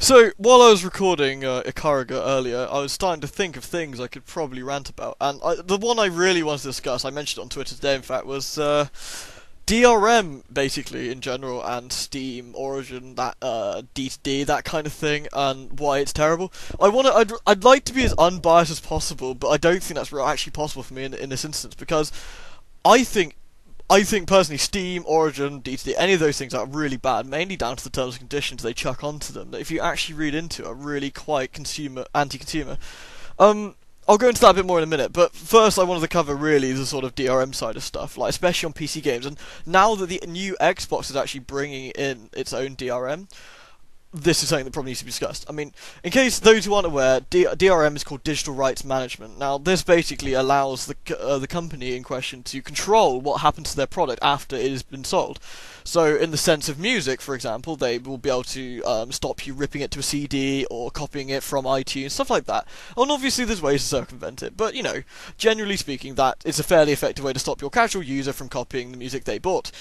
So, while I was recording Ikariga earlier, I was starting to think of things I could probably rant about, and the one I really wanted to discuss, I mentioned it on Twitter today in fact, was DRM, basically, in general, and Steam, Origin, that D2D, that kind of thing, and why it's terrible. I'd like to be as unbiased as possible, but I don't think that's actually possible for me in this instance, because I think I think personally Steam, Origin, D2D, any of those things are really bad, mainly down to the terms and conditions they chuck onto them, that if you actually read into are really quite anti-consumer. I'll go into that a bit more in a minute, but first I wanted to cover really the sort of DRM side of stuff, like especially on PC games, and now that the new Xbox is actually bringing in its own DRM, this is something that probably needs to be discussed. I mean, in case those who aren't aware, DRM is called Digital Rights Management. Now, this basically allows the company in question to control what happens to their product after it has been sold. So, in the sense of music, for example, they will be able to stop you ripping it to a CD or copying it from iTunes, stuff like that. And obviously, there's ways to circumvent it, but generally speaking, that is a fairly effective way to stop your casual user from copying the music they bought.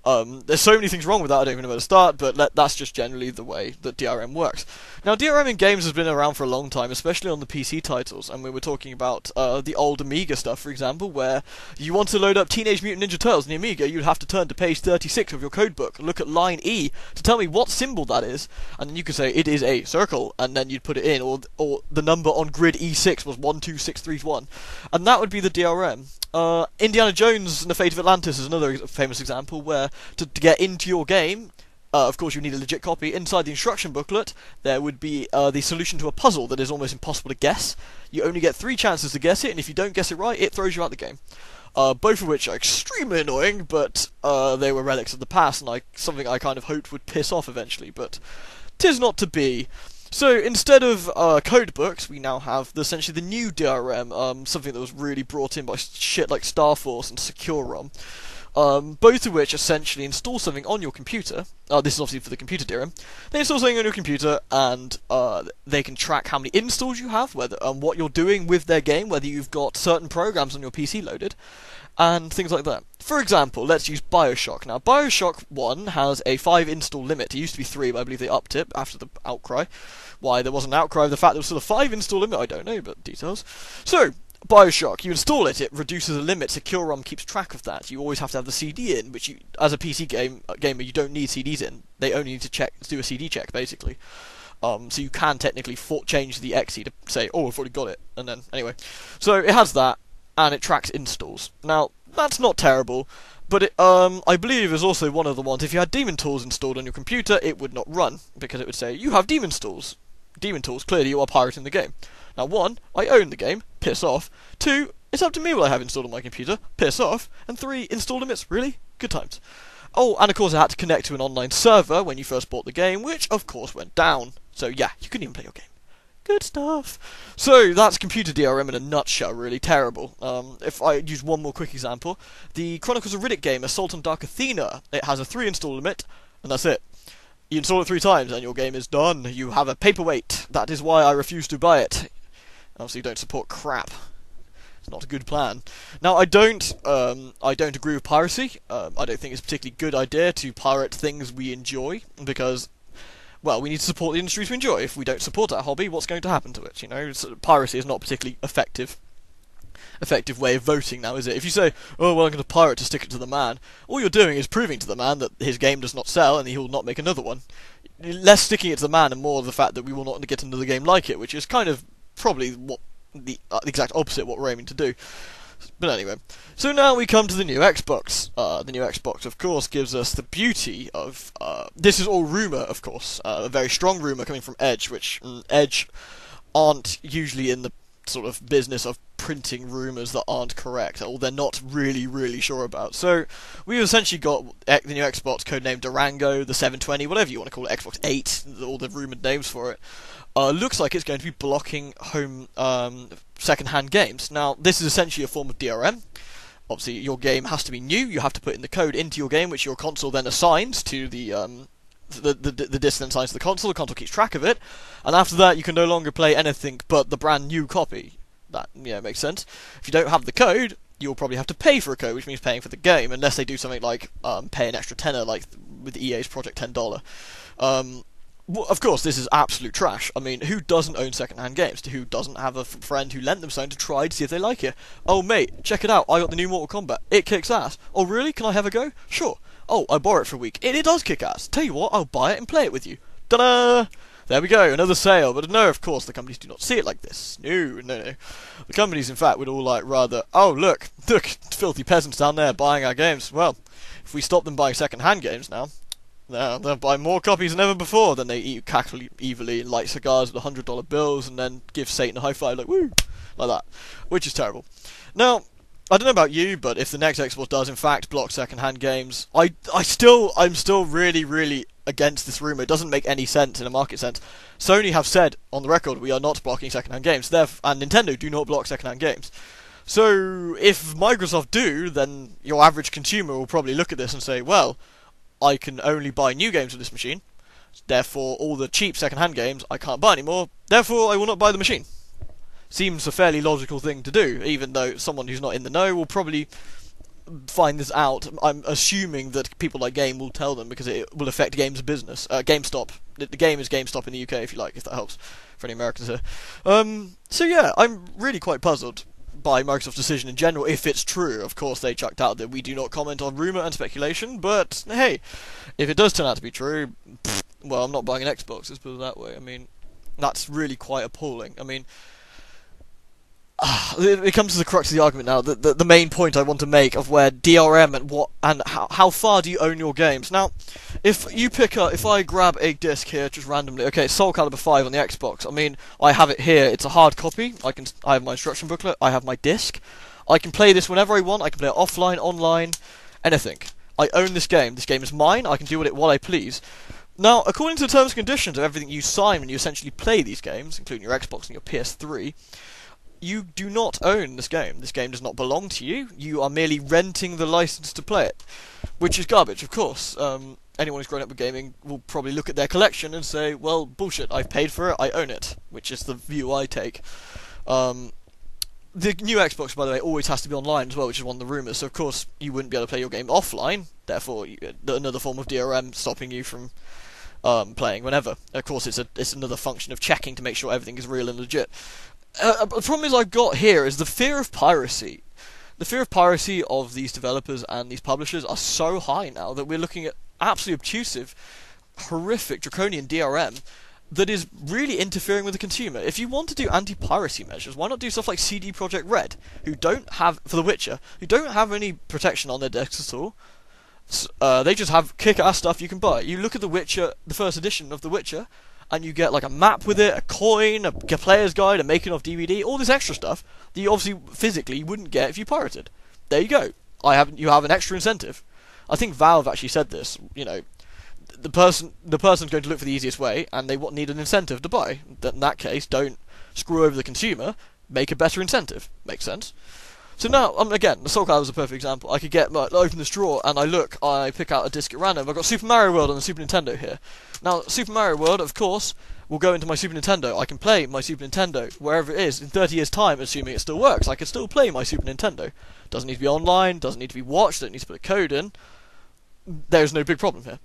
There's so many things wrong with that, I don't even know where to start, but that's just generally the way that DRM works. Now, DRM in games has been around for a long time, especially on the PC titles, and we were talking about the old Amiga stuff, for example, where you want to load up Teenage Mutant Ninja Turtles in the Amiga, you'd have to turn to page 36 of your codebook, look at line E to tell me what symbol that is, and then you could say, it is a circle, and then you'd put it in, or the number on grid E6 was 12631, and that would be the DRM. Indiana Jones and the Fate of Atlantis is another famous example where to get into your game, of course you need a legit copy. Inside the instruction booklet there would be the solution to a puzzle that is almost impossible to guess. You only get 3 chances to guess it, and if you don't guess it right, it throws you out the game. Both of which are extremely annoying, but they were relics of the past, and something I kind of hoped would piss off eventually, but 'tis not to be. So instead of code books, we now have essentially the new DRM, something that was really brought in by shit like Star Force and Secure ROM. Both of which essentially install something on your computer. This is obviously for the computer DRM. They install something on your computer, and they can track how many installs you have, whether what you're doing with their game, whether you've got certain programs on your PC loaded, and things like that. For example, let's use BioShock. Now, BioShock 1 has a 5 install limit. It used to be 3, but I believe they upped it after the outcry. Why there was an outcry of the fact there was still a 5 install limit, I don't know, but details. So, BioShock, you install it, it reduces the limit, Secure ROM keeps track of that. You always have to have the CD in, which you, as a PC gamer, you don't need CDs in. They only need to do a CD check, basically. So you can technically change the exe to say, oh, I've already got it, and then, anyway. So it has that, and it tracks installs. Now, that's not terrible, but I believe is also one of the ones, if you had Demon Tools installed on your computer, it would not run, because it would say, you have Demon Tools. Demon Tools, clearly you are pirating the game. Now, 1, I own the game, piss off. 2, it's up to me what I have installed on my computer, piss off. And 3, install limits, really? Good times. Oh, and of course I had to connect to an online server when you first bought the game, which of course went down. So yeah, you couldn't even play your game. Good stuff. So, that's computer DRM in a nutshell, really terrible. If I use one more quick example, the Chronicles of Riddick game, Assault on Dark Athena, it has a 3 install limit, and that's it. You install it 3 times, and your game is done. You have a paperweight. That is why I refuse to buy it. Obviously, don't support crap. It's not a good plan. Now, I don't agree with piracy. I don't think it's a particularly good idea to pirate things we enjoy, because, well, we need to support the industries we enjoy. If we don't support that hobby, what's going to happen to it? Piracy is not a particularly effective way of voting now, is it? If you say, oh, well, I'm going to pirate to stick it to the man, all you're doing is proving to the man that his game does not sell and he will not make another one. Less sticking it to the man and more the fact that we will not get another game like it, which is kind of probably what the exact opposite of what we're aiming to do. But anyway, so now we come to the new Xbox. The new Xbox, of course, gives us the beauty of... this is all rumour, of course. A very strong rumour coming from Edge, which Edge aren't usually in the sort of business of printing rumours that aren't correct, or they're not really sure about. So, we've essentially got the new Xbox, codenamed Durango, the 720, whatever you want to call it, Xbox 8, all the rumoured names for it. Looks like it's going to be blocking home second-hand games. Now, this is essentially a form of DRM. Obviously, your game has to be new, you have to put in the code into your game, which your console then assigns to the disc then assigns to the console keeps track of it, and after that you can no longer play anything but the brand new copy. That, makes sense. If you don't have the code, you'll probably have to pay for a code, which means paying for the game, unless they do something like pay an extra tenner, like with EA's Project $10. Well, of course, this is absolute trash. I mean, who doesn't own second-hand games? Who doesn't have a friend who lent them something to try to see if they like it? Oh, mate, check it out. I got the new Mortal Kombat. It kicks ass. Oh, really? Can I have a go? Sure. Oh, I borrow it for a week. It does kick ass. Tell you what, I'll buy it and play it with you. Ta-da! There we go, another sale. But no, of course, the companies do not see it like this. No, no, no. The companies, in fact, would all like rather, oh, look, filthy peasants down there buying our games. Well, if we stop them buying second-hand games now, they'll buy more copies than ever before. Then they eat cackle evilly, light cigars with $100 bills, and then give Satan a high five like woo, like that, which is terrible. Now, I don't know about you, but if the next Xbox does in fact block second-hand games, I'm still really against this rumor. It doesn't make any sense in a market sense. Sony have said on the record we are not blocking second-hand games. And Nintendo do not block second-hand games. So if Microsoft do, then your average consumer will probably look at this and say, well, I can only buy new games with this machine, therefore all the cheap second-hand games I can't buy anymore, therefore I will not buy the machine. Seems a fairly logical thing to do, even though someone who's not in the know will probably find this out. I'm assuming that people like Game will tell them because it will affect Game's business. GameStop. The game is GameStop in the UK, if you like, if that helps for any Americans here. So yeah, I'm really quite puzzled by Microsoft's decision in general, if it's true. Of course, they chucked out that we do not comment on rumour and speculation, but hey, if it does turn out to be true, well, I'm not buying an Xbox, let's put it that way. I mean, that's really quite appalling. I mean, it comes to the crux of the argument now, the main point I want to make of where DRM and how far do you own your games. Now, if I grab a disc here just randomly, okay, Soul Calibur 5 on the Xbox. I mean, I have it here. It's a hard copy. I have my instruction booklet. I have my disc. I can play this whenever I want. I can play it offline, online, anything. I own this game. This game is mine. I can do with it what I please. Now, according to the terms and conditions of everything you sign when you essentially play these games, including your Xbox and your PS3. You do not own this game. This game does not belong to you. You are merely renting the license to play it, which is garbage, of course. Anyone who's grown up with gaming will probably look at their collection and say, well, bullshit, I've paid for it, I own it, which is the view I take. The new Xbox, by the way, always has to be online as well, which is one of the rumours, so of course you wouldn't be able to play your game offline, therefore another form of DRM stopping you from playing whenever. Of course, it's another function of checking to make sure everything is real and legit. The problem is I've got here is the fear of piracy. The fear of piracy of these developers and these publishers are so high now that we're looking at absolutely obtrusive, horrific, draconian DRM that is really interfering with the consumer. If you want to do anti-piracy measures, why not do stuff like CD Projekt Red, who don't have, for The Witcher, who don't have any protection on their desks at all. They just have kick-ass stuff you can buy. You look at The Witcher, the first edition of The Witcher, and you get like a map with it, a coin, a player's guide, a making of DVD, all this extra stuff that you obviously physically wouldn't get if you pirated. There you go. You have an extra incentive. I think Valve actually said this. You know, the person's going to look for the easiest way, and they need an incentive to buy. In that case, don't screw over the consumer. Make a better incentive. Makes sense. So now, again, the Soul Calibur is a perfect example. I could open this drawer, and I pick out a disc at random. I've got Super Mario World on the Super Nintendo here. Now, Super Mario World, of course, will go into my Super Nintendo. I can play my Super Nintendo wherever it is in 30 years' time, assuming it still works. I can still play my Super Nintendo. Doesn't need to be online, doesn't need to be watched, don't need to put a code in. There's no big problem here.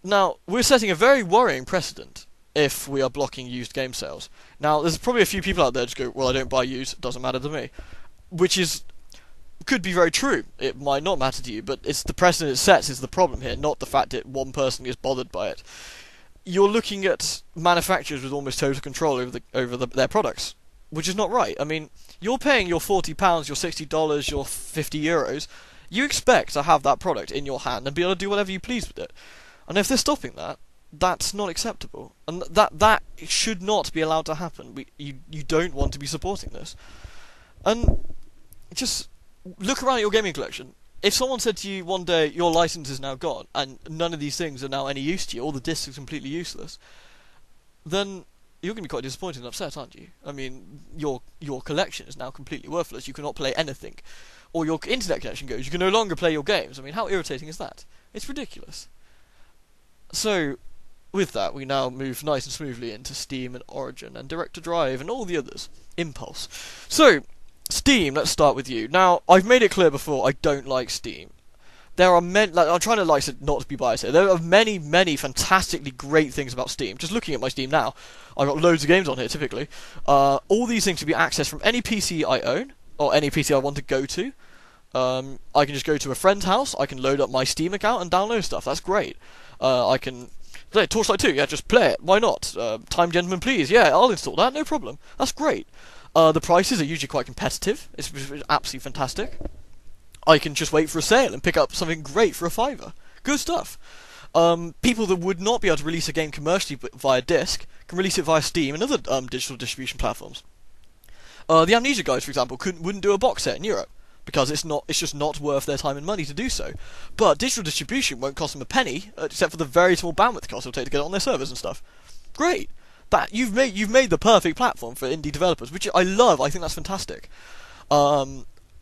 Now, we're setting a very worrying precedent if we are blocking used game sales. Now, there's probably a few people out there just go, well, I don't buy used, it doesn't matter to me. Which could be very true. It might not matter to you, but it's the precedent it sets is the problem here, not the fact that one person is bothered by it. You're looking at manufacturers with almost total control over their products, which is not right. I mean, you're paying your £40, your $60, your €50. You expect to have that product in your hand and be able to do whatever you please with it. And if they're stopping that, that's not acceptable, and that should not be allowed to happen. You don't want to be supporting this. And just look around at your gaming collection. If someone said to you one day, your license is now gone, and none of these things are now any use to you, all the discs are completely useless, then you're going to be quite disappointed and upset, aren't you? I mean, your collection is now completely worthless. You cannot play anything. Or your internet connection goes. You can no longer play your games. I mean, how irritating is that? It's ridiculous. So, with that, we now move nice and smoothly into Steam and Origin and Direct to Drive and all the others. Impulse. So, Steam, let's start with you. Now, I've made it clear before, I don't like Steam. There are many. Like, I'm trying to, like I said, not to be biased here. There are many, many fantastically great things about Steam. Just looking at my Steam now, I've got loads of games on here. Typically, all these things can be accessed from any PC I own or any PC I want to go to. I can just go to a friend's house. I can load up my Steam account and download stuff. That's great. I can play Torchlight 2. Yeah, just play it. Why not? Time Gentleman, please. Yeah, I'll install that. No problem. That's great. The prices are usually quite competitive. It's absolutely fantastic. I can just wait for a sale and pick up something great for a £5. Good stuff. People that would not be able to release a game commercially via disc can release it via Steam and other digital distribution platforms. The Amnesia guys, for example, wouldn't do a box set in Europe because it's just not worth their time and money to do so. But digital distribution won't cost them a penny, except for the very small bandwidth cost it'll take to get it on their servers and stuff. Great. That you've made the perfect platform for indie developers, which I love. I think that's fantastic.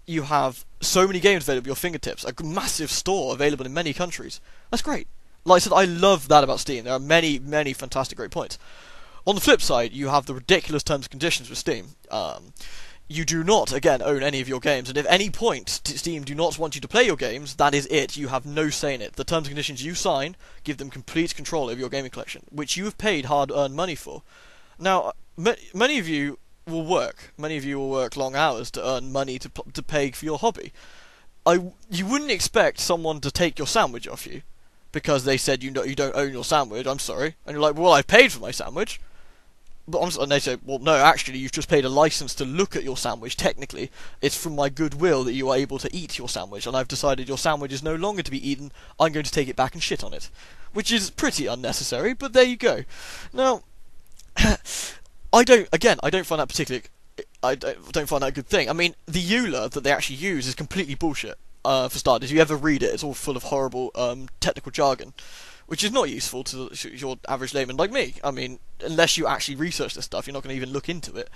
You have so many games available at your fingertips, a massive store available in many countries. That's great. Like I said, I love that about Steam. There are many, many fantastic great points. On the flip side, you have the ridiculous terms and conditions with Steam. You do not, again, own any of your games, and if at any point Steam do not want you to play your games, that is it. You have no say in it. The terms and conditions you sign give them complete control over your gaming collection, which you have paid hard-earned money for. Now, many of you will work. Many of you will work long hours to earn money to pay for your hobby. You wouldn't expect someone to take your sandwich off you because they said you don't own your sandwich. I'm sorry, and you're like, well, I paid for my sandwich. And they say, well, no, actually, you've just paid a license to look at your sandwich. Technically, it's from my goodwill that you are able to eat your sandwich, and I've decided your sandwich is no longer to be eaten. I'm going to take it back and shit on it, which is pretty unnecessary. But there you go. Now, I don't find that particularly. I don't find that a good thing. I mean, the EULA that they actually use is completely bullshit. For starters, if you ever read it, it's all full of horrible technical jargon, which is not useful to your average layman like me. I mean, unless you actually research this stuff, you're not going to even look into it.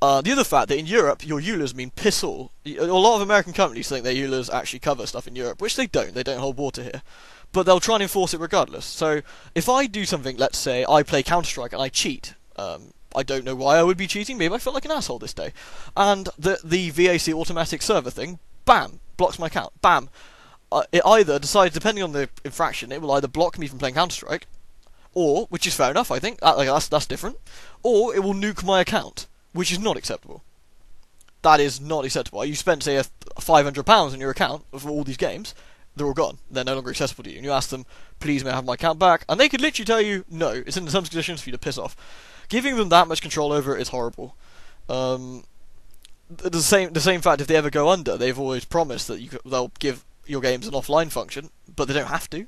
The other fact that in Europe, your EULAs mean piss all. A lot of American companies think their EULAs actually cover stuff in Europe, which they don't. They don't hold water here. But they'll try and enforce it regardless. So, if I do something, let's say, I play Counter-Strike and I cheat, I don't know why I would be cheating, maybe I felt like an asshole this day. And the VAC automatic server thing, bam, blocks my account. Bam. It either decides, depending on the infraction, it will either block me from playing Counter-Strike, or, which is fair enough, I think, that's different, or it will nuke my account, which is not acceptable. That is not acceptable. You spent, say, £500 on your account for all these games, they're all gone. They're no longer accessible to you. And you ask them, please may I have my account back? And they could literally tell you, no, it's in the terms and conditions for you to piss off. Giving them that much control over it is horrible. The same fact, if they ever go under, they've always promised that they'll give your games an offline function, but they don't have to.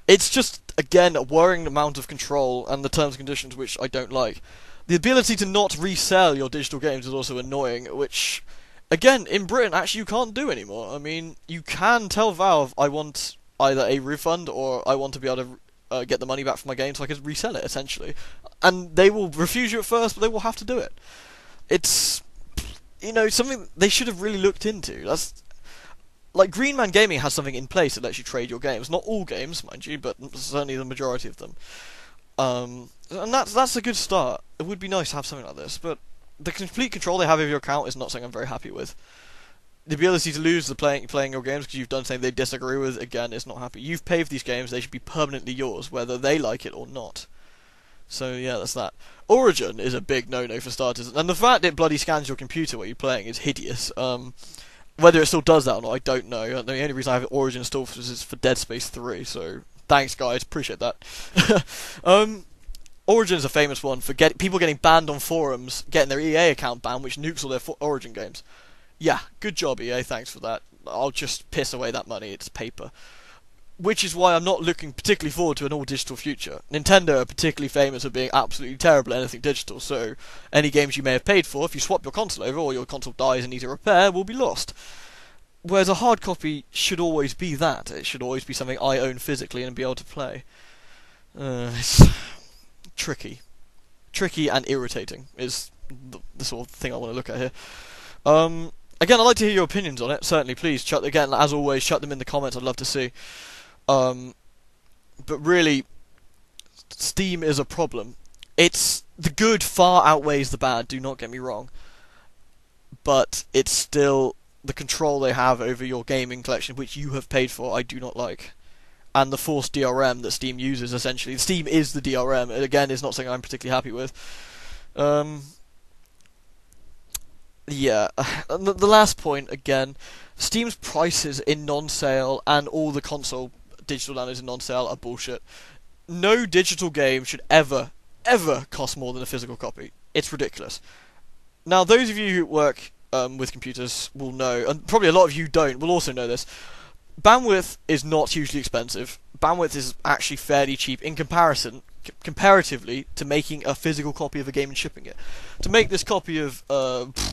It's just, again, a worrying amount of control and the terms and conditions which I don't like. The ability to not resell your digital games is also annoying, which, again, in Britain, actually you can't do anymore. I mean, you can tell Valve, I want either a refund or I want to be able to get the money back for my game so I can resell it, essentially. And they will refuse you at first, but they will have to do it. It's, something they should have really looked into. That's... Like, Green Man Gaming has something in place that lets you trade your games. Not all games, mind you, but certainly the majority of them. And that's a good start. It would be nice to have something like this, but the complete control they have of your account is not something I'm very happy with. The ability to lose playing your games because you've done something they disagree with, again, is not happy. You've paid for these games, they should be permanently yours, whether they like it or not. So, yeah, that's that. Origin is a big no-no for starters, and the fact it bloody scans your computer while you're playing is hideous. Whether it still does that or not, I don't know. The only reason I have Origin installed is for Dead Space 3, so thanks guys, appreciate that. Origin is a famous one for people getting banned on forums, getting their EA account banned, which nukes all their Origin games. Yeah, good job EA, thanks for that. I'll just piss away that money, it's paper. Which is why I'm not looking particularly forward to an all-digital future. Nintendo are particularly famous for being absolutely terrible at anything digital, so any games you may have paid for, if you swap your console over or your console dies and needs a repair, will be lost. Whereas a hard copy should always be that. It should always be something I own physically and be able to play. It's tricky. Tricky and irritating is the sort of thing I want to look at here. Again, I'd like to hear your opinions on it. Certainly, please, again, as always, chuck them in the comments. I'd love to see. But really, Steam is a problem. The good far outweighs the bad, do not get me wrong. But it's still the control they have over your gaming collection, which you have paid for, I do not like. And the forced DRM that Steam uses, essentially. Steam is the DRM. It, again, is not something I'm particularly happy with. Yeah. The last point, again, Steam's prices in non-sale and all the console digital downloads in non-sale are bullshit. No digital game should ever cost more than a physical copy. It's ridiculous. Now, those of you who work with computers will know, and probably a lot of you don't, will also know this. Bandwidth is not hugely expensive. Bandwidth is actually fairly cheap in comparison, comparatively, to making a physical copy of a game and shipping it. To make this copy of,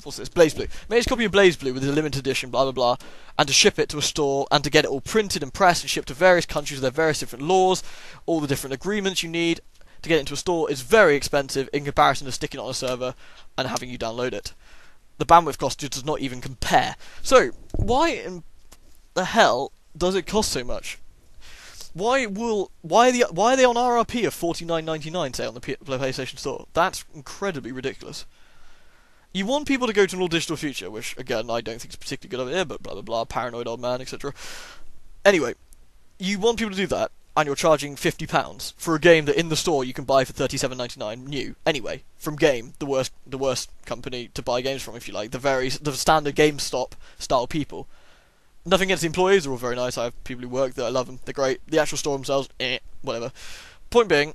what's this, BlazBlue. Make this copy of BlazBlue with a limited edition, blah blah blah, and to ship it to a store, and to get it all printed and pressed and shipped to various countries with their various different laws, all the different agreements you need to get it into a store is very expensive in comparison to sticking it on a server and having you download it. The bandwidth cost just does not even compare. So, why in the hell does it cost so much? Why are they on RRP of $49.99, say, on the PlayStation Store? That's incredibly ridiculous. You want people to go to an all-digital future, which, again, I don't think is a particularly good idea, but blah blah blah, paranoid old man, etc. Anyway, you want people to do that, and you're charging £50 for a game that in the store you can buy for $37.99 new. Anyway, from Game, the worst company to buy games from, if you like, the standard GameStop style people. Nothing against the employees; they're all very nice. I have people who work there; I love them. They're great. The actual store themselves, whatever. Point being,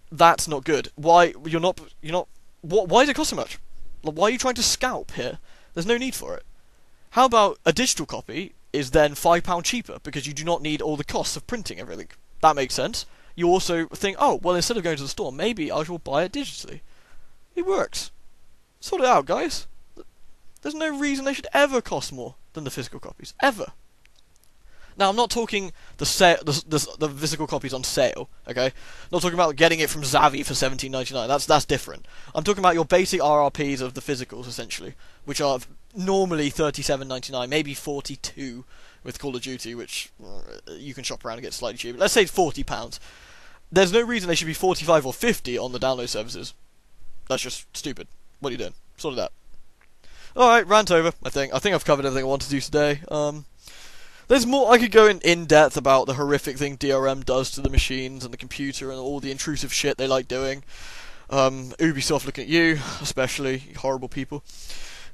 that's not good. Why why does it cost so much? Why are you trying to scalp here? There's no need for it. How about a digital copy is then £5 cheaper because you do not need all the costs of printing everything? That makes sense. You also think, oh, well, instead of going to the store, maybe I shall buy it digitally. It works. Sort it out, guys. There's no reason they should ever cost more than the physical copies. Ever. Now, I'm not talking the physical copies on sale, okay? I'm not talking about getting it from Zavvi for $17.99. That's different. I'm talking about your basic RRPs of the physicals, essentially, which are normally $37.99, maybe $42 with Call of Duty, which you can shop around and get slightly cheaper. Let's say £40. There's no reason they should be 45 or 50 on the download services. That's just stupid. What are you doing? Sort it out. Alright, rant over, I think. I think I've covered everything I want to do today. There's more. I could go in depth about the horrific thing DRM does to the machines and the computer and all the intrusive shit they like doing. Ubisoft looking at you, especially, you horrible people.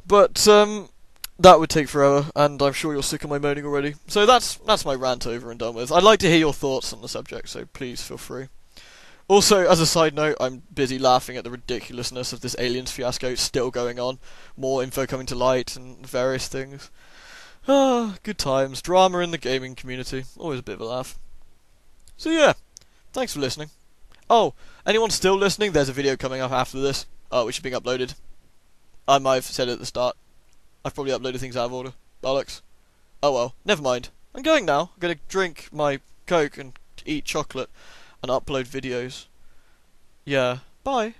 But, that would take forever, and I'm sure you're sick of my moaning already. So that's my rant over and done with. I'd like to hear your thoughts on the subject, so please feel free. Also, as a side note, I'm busy laughing at the ridiculousness of this Aliens fiasco still going on. More info coming to light and various things. Ah, good times. Drama in the gaming community. Always a bit of a laugh. So yeah, thanks for listening. Oh, anyone still listening? There's a video coming up after this, which is being uploaded. I might have said it at the start. I've probably uploaded things out of order. Bollocks. Oh well, never mind. I'm going now. I'm going to drink my Coke and eat chocolate and upload videos. Yeah, bye.